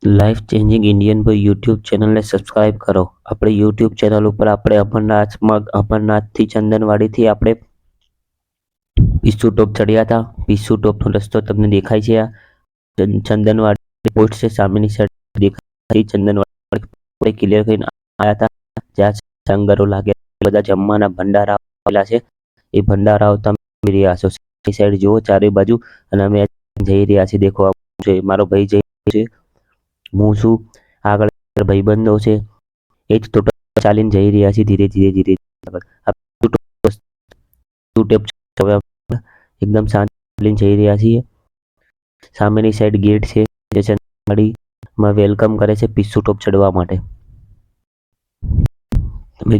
Life changing Indian boy YouTube ચેનલને subscribe કરો. આપણે યુટ્યુબ ચેનલ ઉપર આપણે અમરનાથથી ચંદનવાડીથી આપણે પિસ્સુ ટોપ ચડ્યા હતા. પિસ્સુ ટોપનો રસ્તો તમને દેખાય છે. આ ચંદનવાડી પોસ્ટ છે, સામેની સાઈડ દેખાય ચંદનવાડી ક્લિયર કરીને આવ્યા હતા. જ્યાં સંગરો લાગ્યા, બધા જમવાના ભંડારા આવેલા છે. એ ભંડારાઓ તમે જોઈ રહ્યા છો. સાઈડ જુઓ ચારે બાજુ, અને અમે જઈ રહ્યા છીએ. દેખો મારો ભાઈ જઈ રહ્યો છે, હું છું આગળ, ભાઈબંધો છે એ જ ટોટલ ચાલીને જઈ રહ્યા છીએ ધીરે ધીરે ધીરે આગળ. એકદમ શાંત ચાલીને જઈ રહ્યા છીએ. સામેની સાઈડ ગેટ છે જે ચંદનવાડીમાં વેલકમ કરે છે પિસ્સુ ટોપ ચડવા માટે. તમે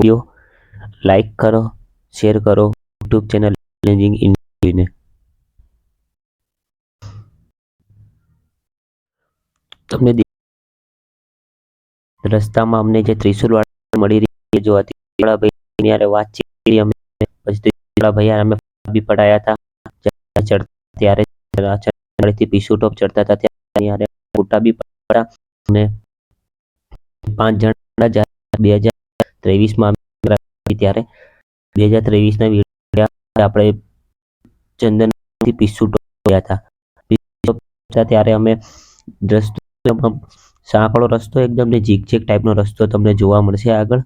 જો લાઈક કરો, શેર કરો યુટ્યુબ ચેનલ ચેન્જિંગ ઇન્ડિયાને. તમને રસ્તામાં અમને જે ત્રિશુલ વાળા મળી રહી જો હતી, ભાઈ વાતચીત કરી અમે, પછી ભાઈ અમે બી પડાયા હતા ત્યારે ચંદનવાડીથી પિસ્સુ ટોપ ચડતા હતા ત્યારે ફોટા બી પડાયા. અને 5 જણા 2023માં ત્યારે 2023ના વિડીયો આપણે ચંદનવાડીથી પિસ્સુ ટોપ ગયા હતા. ત્યારે અમે સાંકડો રસ્તો એકદમ ને ઝીકઝેક ટાઈપનો રસ્તો તમને જોવા મળશે. આગળ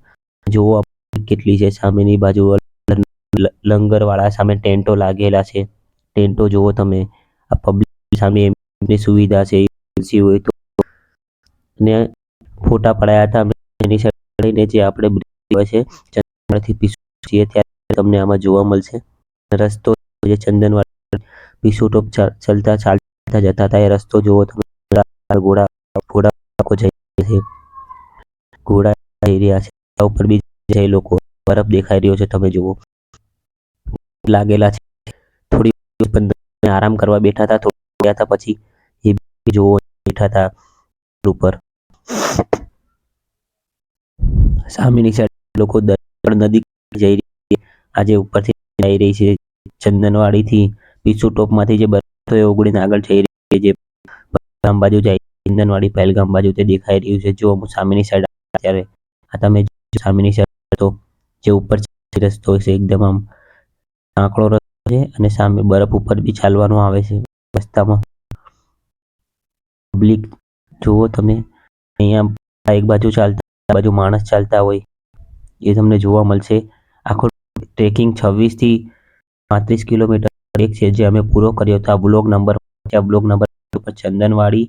જોવો કેટલી છે, સામેની બાજુ લંગરવાળા સામે ટેન્ટો લાગેલા છે. ટેન્ટો જોવો તમે, આ પબ્લિક સામે એમની સુવિધા છે હોય તો. ને ફોટા પડાયા હતા એની સાઈડ જે આપણે છે ચંદનવાડીથી પિસ્સુ છીએ ત્યારે તમને આમાં જોવા મળશે. રસ્તો જે ચંદનવાડી પિસ્સુ ટોપ ચાલતા જતા હતા એ રસ્તો જોવો તમે. ઘોડા જઈ રહ્યા છે, ઉપર બી જઈ લોકો, બરફ દેખાઈ રહ્યો છે તમે જુઓ લાગેલા છે. થોડી આરામ કરવા બેઠા હતા, થોડા ગયા હતા પછી એ જોવો બેઠા હતા ઉપર. સામેની સાઈડ લોકો નદી જઈ રહી છે. આજે ઉપરથી જઈ રહી છે ચંદનવાડીથી પિસ્સુ ટોપમાંથી જે બરફ ઓગળીને આગળ જઈ રહી છે, જે પહેલગામ બાજુ જાય, ચંદનવાડી પહેલગામ બાજુ તે દેખાઈ રહ્યું છે. જો હું સામેની સાઈડ ત્યારે આ તમે સામેની સાઈડ તો જે ઉપર રસ્તો છે એકદમ આમ સાંકડો રસ્તો છે, અને સામે બરફ ઉપર બી ચાલવાનું આવે છે રસ્તામાં. પબ્લિક જુઓ તમે, અહીંયા એક બાજુ ચાલતા બાજુ માણસ ચાલતા હોય એ તમને જોવા મળશે. આખો ટ્રેકિંગ 26 થી 35 કિલોમીટર એક છે જે અમે પૂરો કર્યો હતો. આ બ્લોગ નંબર ઉપર ચંદનવાડી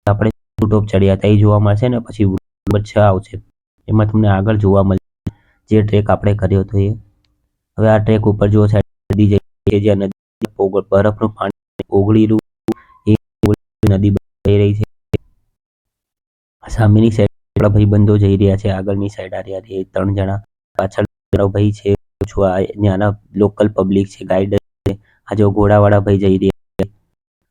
આપણે ટોપ ચડ્યા હતા એ જોવા મળશે, ને પછી નંબર 6 આવશે, એમાં તમને આગળ જોવા મળશે જે ટ્રેક આપણે કર્યો હતો એ. હવે આ ટ્રેક ઉપર જો નદી જઈ છે, જ્યાં નદી બરફનું પાણી ઓગળેલું એ નદી બહી રહી છે. સામેની સાઈડ આપણા ભાઈબંધો જઈ રહ્યા છે, આગળની સાઈડ આ રહ્યા 3 જણા, પાછળ ભાઈ છે, ત્યાંના લોકલ પબ્લિક છે, ગાઈડ છે. આ જો ઘોડાવાળા ભાઈ જઈ રહ્યા છે.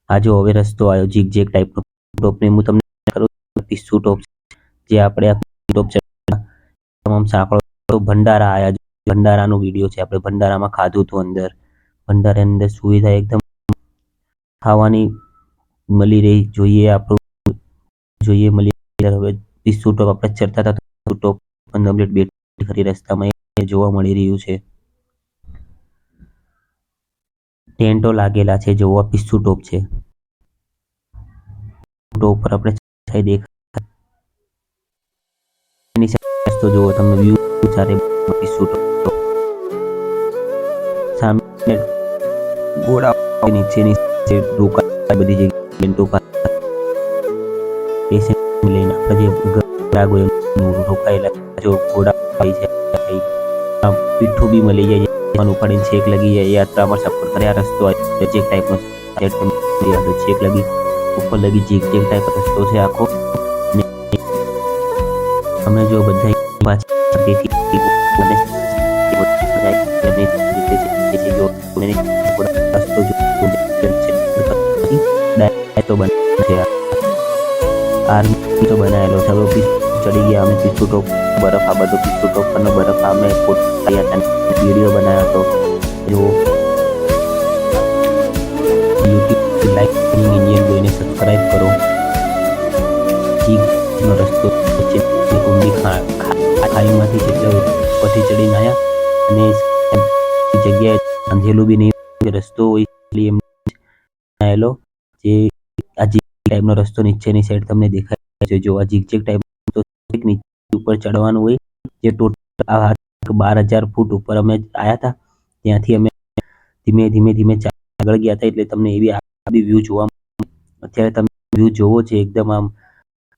આ જો હવે રસ્તો આવ્યો ઝીકઝેક ટાઈપનો ટોપને હું તમને કરું પિસ્સુ ટોપ જે આપણે આ ટોપ તમામ સાંકળો ભંડારા આયા. ભંડારાનો વિડીયો છે, આપણે ભંડારામાં ખાધું હતું. ભંડારાની અંદર સુવિધા એકદમ ખાવાની મળી રહી જોઈએ, આપણું જોઈએ મળી. હવે પિસ્સુ ટોપ આપણે ચડતા હતા ટોપ 15 મિનિટ બેઠી ખરી રસ્તામાં એ જોવા મળી રહ્યું છે. ટેન્ટો લાગેલા છે, જોવા પિસ્સુ ટોપ છે. ટોપ પર આપણે દેખાય રસ્તો જોવો તમે, વ્યૂ ચારે પિસ્સુ ટોપ સામે ઘોડા નીચેની રોકા બધી જગ્યાએ ટેન્ટો લઈને આપણે જે રોકાયેલા જો ઘોડા છે, પીઠું બી મળી જાય, ઉપાડીને છેક લગી જાય. યાત્રામાં સફર કરે આ રસ્તો જે ટાઈપનો છેક લગી ઉપર લગી ઝીક ટાઈપ રસ્તો છે આખો. અમે જો બધા આર્મી તો બનાવેલો છે. હવે ચડી ગયા અમે પિસ્સુ ટોપ, બરફ આ બધો પિસ્સુ ટોપ પરનો બરફ અમે વિડીયો બનાવ્યો હતો. જો યુટ્યુબ લાઈક ઇન્ડિયન બોયને સબસ્ક્રાઈબ કરો. ચડીને આવ્યા અને જગ્યાએ અંધેલું બી નહીં, રસ્તો હોય એમ આવેલો, જે આ જીગ ટાઈપનો રસ્તો નીચેની સાઈડ તમને દેખાય છે. જો આ જીગ ટાઈપ નીચે ઉપર ચડવાનું હોય, જે ટોટલ 12,000 ફૂટ ઉપર અમે આવ્યા હતા. ત્યાંથી અમે ધીમે ધીમે ધીમે આગળ ગયા હતા, એટલે તમને એવી વ્યૂ જોવા મળે. અત્યારે તમે વ્યૂ જોવો છે, એકદમ આમ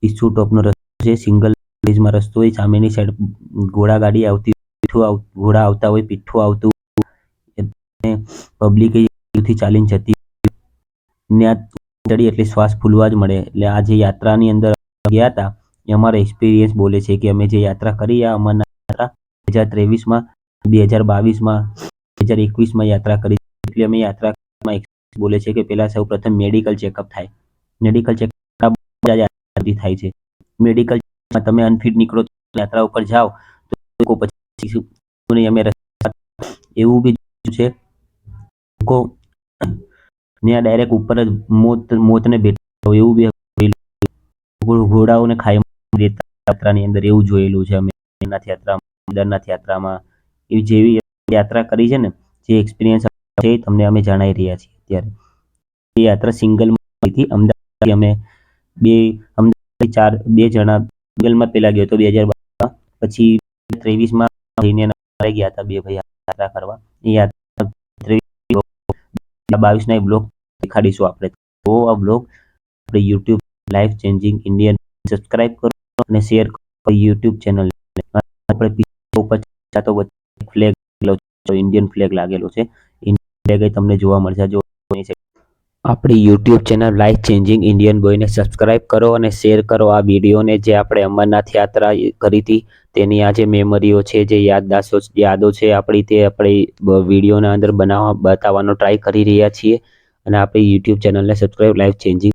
પિસ્સુ ટોપનો રસ્તો છે, સિંગલ બ્રિજમાં રસ્તો હોય, સામેની સાઈડ ઘોડા ગાડી આવતી, ઘોડા આવતા હોય, પીઠું આવતું, પબ્લિક થી ચાલીને જતી, ત્યાં ચડી એટલે શ્વાસ ફૂલવા જ મળે. એટલે આ જે યાત્રાની અંદર ગયા હતા એ અમારો એક્સપિરિયન્સ બોલે છે કે અમે જે યાત્રા કરી આ અમરનાથ યાત્રા 2023માં, 2022માં, 2021માં યાત્રા કરી. એટલે અમે યાત્રામાં બોલે છે કે પહેલા સૌ પ્રથમ મેડિકલ ચેકઅપ થાય. મેડિકલ ચેકઅપ થાય છે. મેડિકલ તમે અનફિટ નીકળો યાત્રા ઉપર જાઓ તો પછી અમે એવું બી છે લોકો ત્યાં ડાયરેક્ટ ઉપર જ મોતને ભેટો એવું બી ઘોડાઓને ખાઈ યાત્રાની અંદર એવું જોયેલું છે અમે અમરનાથ યાત્રામાં. એવી જેવી યાત્રા કરી છે ને, જે એક્સપિરિયન્સ છે તમને અમે જણાવી રહ્યા છીએ. અત્યારે એ યાત્રા સિંગલમાં હતી. અમદાવાદ અમે બે જણા સિંગલમાં પહેલા ગયો હતો 2012, પછી 2023માં જઈને ગયા હતા બે ભાઈ યાત્રા કરવા. એ યાત્રા 22ના બ્લોગ દેખાડીશું આપણે. તો આ બ્લોગ આપણે YouTube life changing Indian subscribe કરો અને શેર કરો યુટ્યુબ ચેનલ. આપણે ફ્લેગ ઇન્ડિયન ફ્લેગ લાગેલો છે, ઇન્ડિયન ફ્લેગ તમને જોવા મળશે. જો આપણી YouTube channel life changing Indian બોયને સબસ્ક્રાઇબ કરો અને શેર કરો આ વિડીયોને. જે આપણે અમરનાથ યાત્રા કરી હતી તેની આ જે મેમરીઓ છે, જે યાદો છે આપણી, તે આપણે વિડીયોના અંદર બતાવવાનો ટ્રાય કરી રહ્યા છીએ. અને આપણી યુટ્યુબ ચેનલને સબસ્ક્રાઇબ લાઈફ ચેન્જિંગ